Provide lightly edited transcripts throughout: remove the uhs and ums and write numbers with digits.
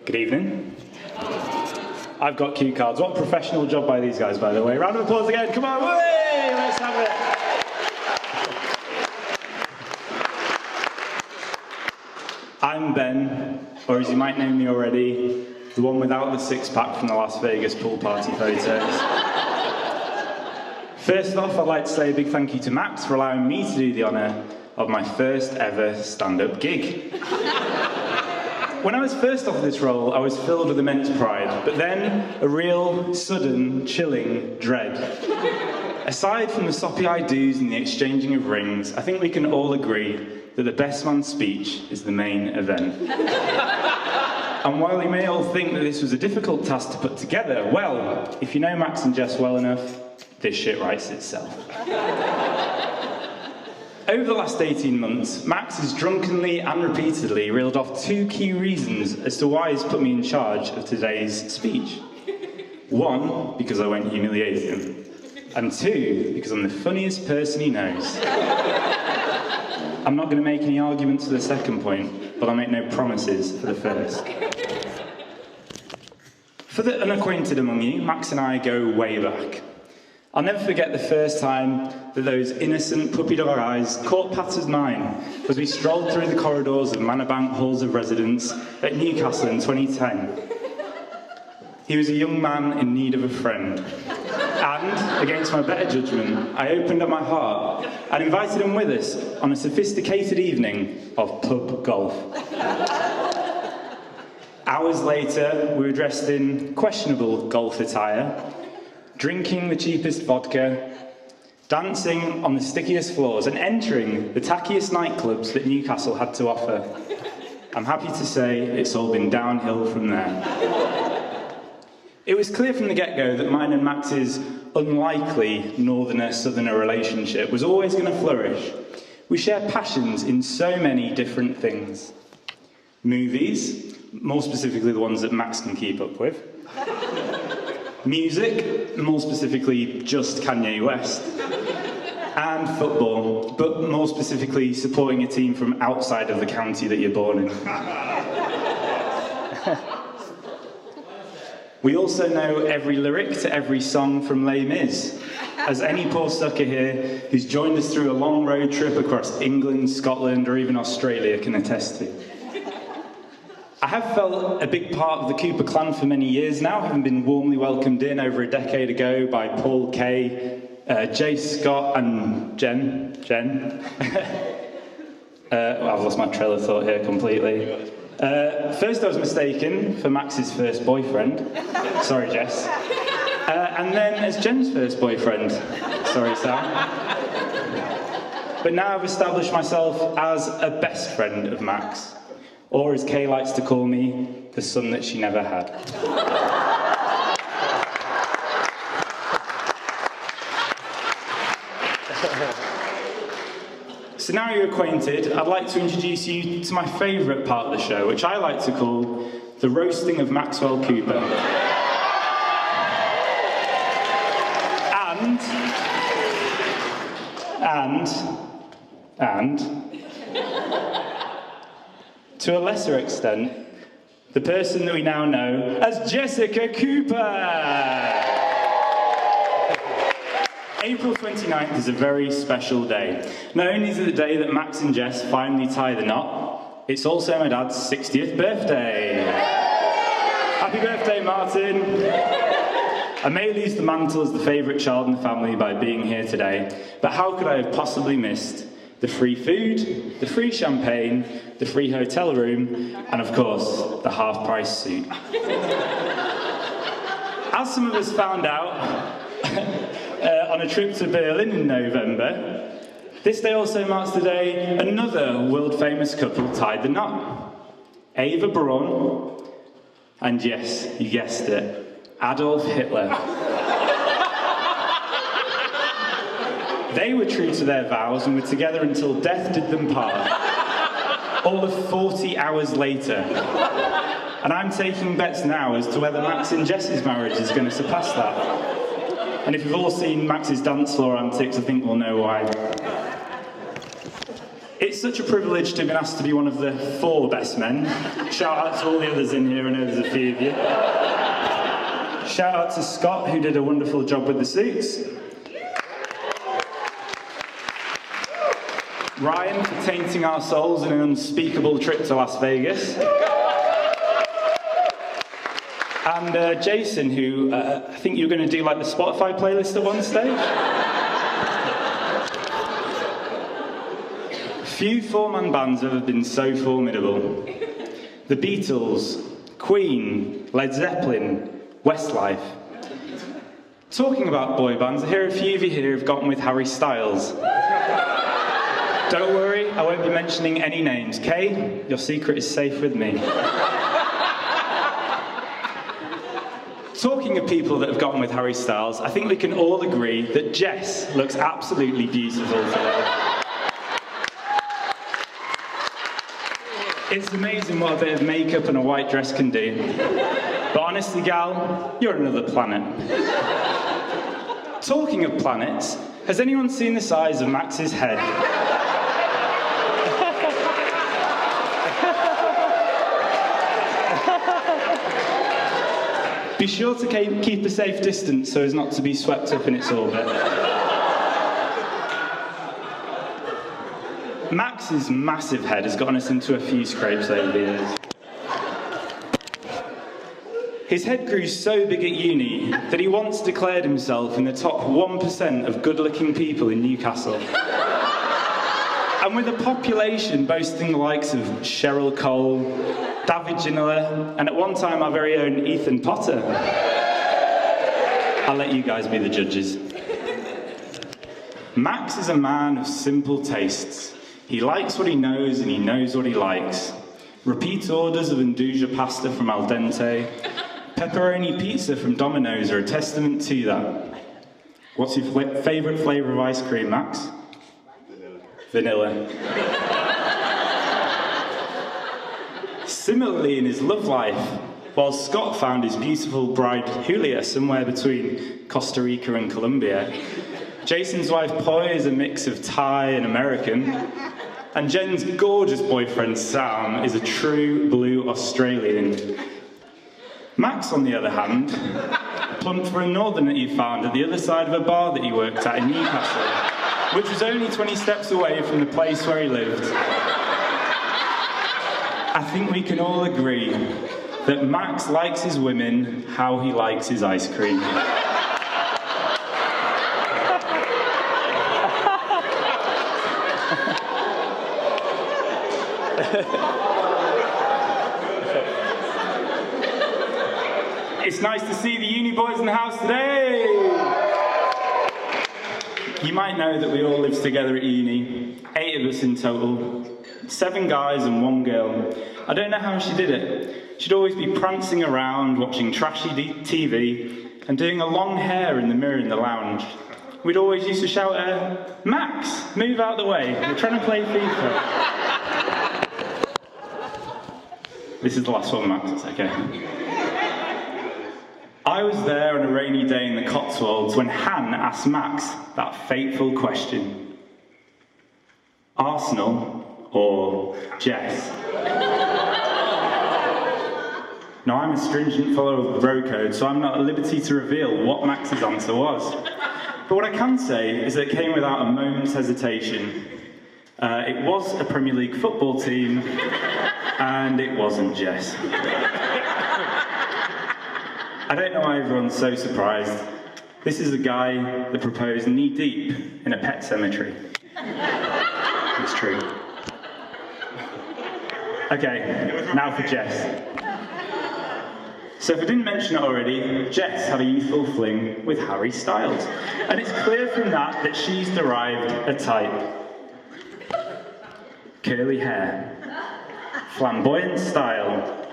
Good evening. I've got cue cards. What professional job by these guys, by the way. Round of applause again. Come on, way! Let's have it. I'm Ben, or as you might know me already, the one without the six-pack from the Las Vegas pool party photos. First off, I'd like to say a big thank you to Max for allowing me to do the honour of my first ever stand-up gig. When I was first offered this role, I was filled with immense pride, but then a real, sudden, chilling dread. Aside from the soppy-eyed do's and the exchanging of rings, I think we can all agree that the best man's speech is the main event. And while you may all think that this was a difficult task to put together, well, if you know Max and Jess well enough, this shit writes itself. Over the last 18 months, Max has drunkenly and repeatedly reeled off two key reasons as to why he's put me in charge of today's speech. One, because I won't humiliate him. And two, because I'm the funniest person he knows. I'm not going to make any arguments for the second point, but I'll make no promises for the first. For the unacquainted among you, Max and I go way back. I'll never forget the first time that those innocent puppy dog eyes caught Pat's mine as we strolled through the corridors of Manorbank Halls of Residence at Newcastle in 2010. He was a young man in need of a friend. And, against my better judgment, I opened up my heart and invited him with us on a sophisticated evening of pub golf. Hours later, we were dressed in questionable golf attire, drinking the cheapest vodka, dancing on the stickiest floors, and entering the tackiest nightclubs that Newcastle had to offer. I'm happy to say it's all been downhill from there. It was clear from the get-go that mine and Max's unlikely northerner-southerner relationship was always going to flourish. We share passions in so many different things. Movies, more specifically the ones that Max can keep up with. Music, more specifically just Kanye West. And football, but more specifically supporting a team from outside of the county that you're born in. We also know every lyric to every song from Les Mis, as any poor sucker here who's joined us through a long road trip across England, Scotland, or even Australia can attest to. I have felt a big part of the Cooper clan for many years now, having been warmly welcomed in over a decade ago by Paul Kay, Jay Scott, and Jen. I've lost my trail of thought here completely. First I was mistaken for Max's first boyfriend. Sorry, Jess. And then as Jen's first boyfriend. Sorry, Sam. But now I've established myself as a best friend of Max. Or as Kay likes to call me, the son that she never had. So now you're acquainted, I'd like to introduce you to my favourite part of the show, which I like to call the roasting of Maxwell Cooper. And to a lesser extent, the person that we now know as Jessica Cooper. April 29th is a very special day. Not only is it the day that Max and Jess finally tie the knot, it's also my dad's 60th birthday. Happy birthday, Martin. I may lose the mantle as the favourite child in the family by being here today, but how could I have possibly missed the free food, the free champagne, the free hotel room, and of course, the half-price suit. As some of us found out on a trip to Berlin in November, this day also marks the day another world-famous couple tied the knot. Eva Braun, and yes, you guessed it, Adolf Hitler. They were true to their vows and were together until death did them part. All of 40 hours later. And I'm taking bets now as to whether Max and Jess's marriage is going to surpass that. And if you've all seen Max's dance floor antics, I think we'll know why. It's such a privilege to have been asked to be one of the 4 best men. Shout out to all the others in here, I know there's a few of you. Shout out to Scott, who did a wonderful job with the suits. Ryan for tainting our souls in an unspeakable trip to Las Vegas. And Jason, who I think you were going to do like the Spotify playlist at one stage. Few 4-man bands have ever been so formidable. The Beatles, Queen, Led Zeppelin, Westlife. Talking about boy bands, I hear a few of you here have gotten with Harry Styles. Don't worry, I won't be mentioning any names. Kay, your secret is safe with me. Talking of people that have gotten with Harry Styles, I think we can all agree that Jess looks absolutely beautiful today. It's amazing what a bit of makeup and a white dress can do. But honestly, gal, you're another planet. Talking of planets, has anyone seen the size of Max's head? Be sure to keep a safe distance so as not to be swept up in its orbit. Max's massive head has gotten us into a few scrapes over the years. His head grew so big at uni that he once declared himself in the top 1% of good-looking people in Newcastle. And with a population boasting the likes of Cheryl Cole, David Ginola, and at one time our very own Ethan Potter. I'll let you guys be the judges. Max is a man of simple tastes. He likes what he knows and he knows what he likes. Repeat orders of Nduja pasta from Al Dente. Pepperoni pizza from Domino's are a testament to that. What's your favourite flavour of ice cream, Max? Vanilla. Similarly, in his love life, while Scott found his beautiful bride Julia somewhere between Costa Rica and Colombia, Jason's wife Poi is a mix of Thai and American, and Jen's gorgeous boyfriend Sam is a true blue Australian. Max, on the other hand, plumped for a northerner he found at the other side of a bar that he worked at in Newcastle, which was only 20 steps away from the place where he lived. I think we can all agree that Max likes his women how he likes his ice cream. It's nice to see the uni boys in the house today. You might know that we all lived together at uni, 8 of us in total, 7 guys and 1 girl. I don't know how she did it. She'd always be prancing around, watching trashy TV, and doing a long hair in the mirror in the lounge. We'd always used to shout at her, "Max, move out the way, we're trying to play FIFA." This is the last one, Max, it's okay. I was there on a rainy day in the Cotswolds when Han asked Max that fateful question. Arsenal or Jess? Now, I'm a stringent follower of the bro code, so I'm not at liberty to reveal what Max's answer was. But what I can say is that it came without a moment's hesitation. It was a Premier League football team, and it wasn't Jess. I don't know why everyone's so surprised. This is a guy that proposed knee-deep in a pet cemetery. It's true. Okay, now for Jess. So if I didn't mention it already, Jess had a youthful fling with Harry Styles. And it's clear from that she's derived a type. Curly hair, flamboyant style,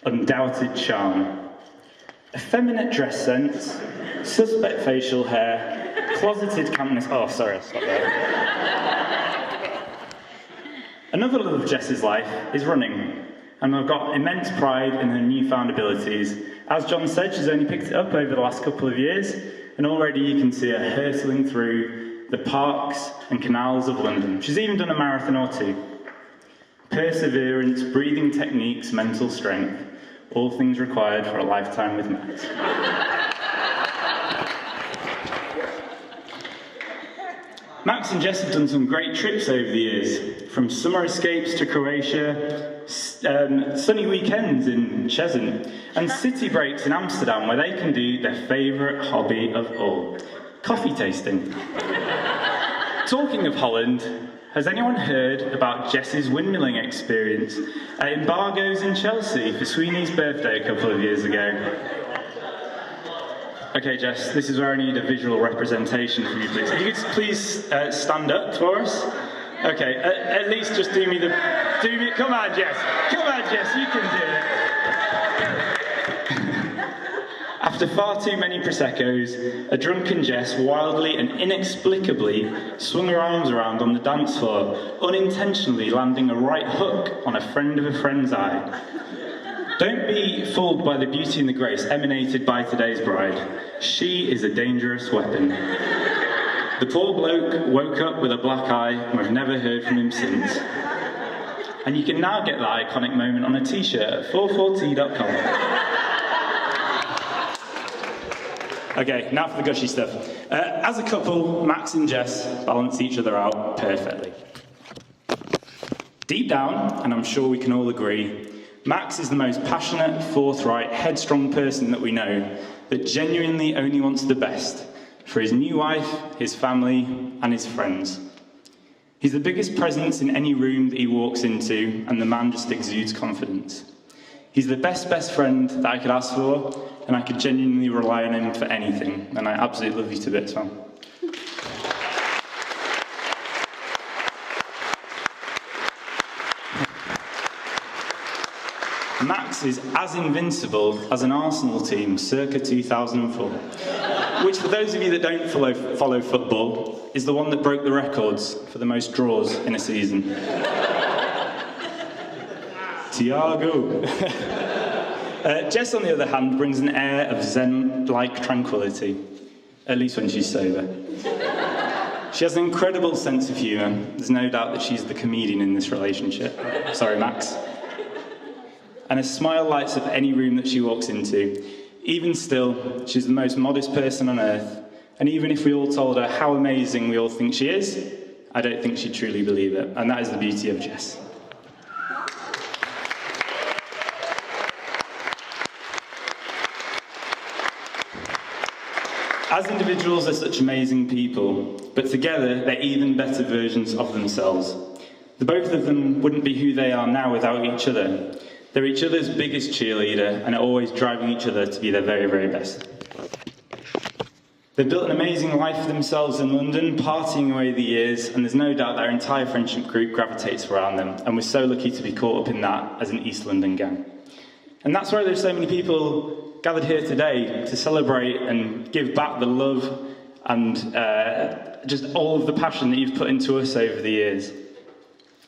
undoubted charm. Effeminate dress sense, suspect facial hair, closeted campness. Oh, sorry, I'll stop there. Another love of Jess's life is running, and I've got immense pride in her newfound abilities. As John said, she's only picked it up over the last couple of years, and already you can see her hurtling through the parks and canals of London. She's even done a marathon or two. Perseverance, breathing techniques, mental strength, all things required for a lifetime with Max. Max and Jess have done some great trips over the years, from summer escapes to Croatia, sunny weekends in Cheshunt, and city breaks in Amsterdam where they can do their favourite hobby of all, coffee tasting. Talking of Holland, has anyone heard about Jess's windmilling experience at Embargo's in Chelsea for Sweeney's birthday a couple of years ago? Okay, Jess, this is where I need a visual representation from you, please. If you could please stand up for us. Okay, at least just do me, come on, Jess. Come on, Jess, you can do it. After far too many Prosecco's, a drunken Jess wildly and inexplicably swung her arms around on the dance floor, unintentionally landing a right hook on a friend of a friend's eye. Don't be fooled by the beauty and the grace emanated by today's bride. She is a dangerous weapon. The poor bloke woke up with a black eye, and we've never heard from him since. And you can now get that iconic moment on a t-shirt at 44t.com. Okay, now for the gushy stuff. As a couple, Max and Jess balance each other out perfectly. Deep down, and I'm sure we can all agree, Max is the most passionate, forthright, headstrong person that we know, that genuinely only wants the best for his new wife, his family, and his friends. He's the biggest presence in any room that he walks into, and the man just exudes confidence. He's the best friend that I could ask for, and I could genuinely rely on him for anything, and I absolutely love you to bits, man. Max is as invincible as an Arsenal team circa 2004, which for those of you that don't follow football, is the one that broke the records for the most draws in a season. Tiago. Jess, on the other hand, brings an air of zen-like tranquility, at least when she's sober. She has an incredible sense of humour. There's no doubt that she's the comedian in this relationship. Sorry, Max. And a smile lights up any room that she walks into. Even still, she's the most modest person on earth. And even if we all told her how amazing we all think she is, I don't think she'd truly believe it. And that is the beauty of Jess. As individuals, they're such amazing people, but together, they're even better versions of themselves. The both of them wouldn't be who they are now without each other. They're each other's biggest cheerleader and are always driving each other to be their very, very best. They've built an amazing life for themselves in London, partying away the years, and there's no doubt their entire friendship group gravitates around them, and we're so lucky to be caught up in that as an East London gang. And that's why there's so many people gathered here today to celebrate and give back the love and just all of the passion that you've put into us over the years.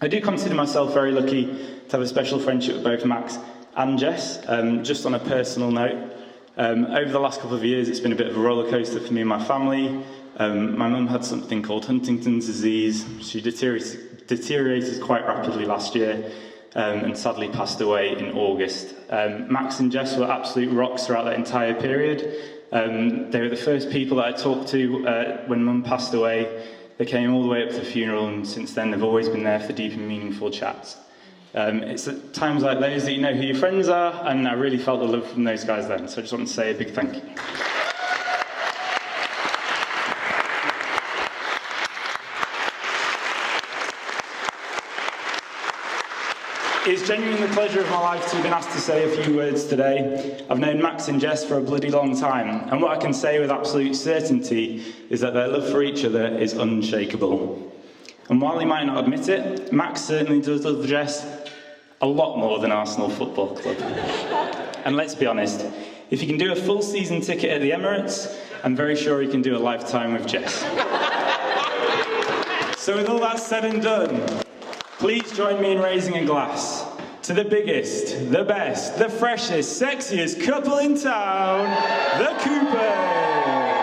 I do consider myself very lucky to have a special friendship with both Max and Jess. Just on a personal note, over the last couple of years, it's been a bit of a roller coaster for me and my family. My mum had something called Huntington's disease. She deteriorated quite rapidly last year and sadly passed away in August. Max and Jess were absolute rocks throughout that entire period. They were the first people that I talked to when Mum passed away. They came all the way up to the funeral, and since then they've always been there for deep and meaningful chats. It's at times like those that you know who your friends are, and I really felt the love from those guys then, so I just want to say a big thank you. It's genuinely the pleasure of my life to have been asked to say a few words today. I've known Max and Jess for a bloody long time, and what I can say with absolute certainty is that their love for each other is unshakable. And while he might not admit it, Max certainly does love Jess a lot more than Arsenal Football Club. And let's be honest, if he can do a full season ticket at the Emirates, I'm very sure he can do a lifetime with Jess. So with all that said and done, please join me in raising a glass to the biggest, the best, the freshest, sexiest couple in town, the Coopers!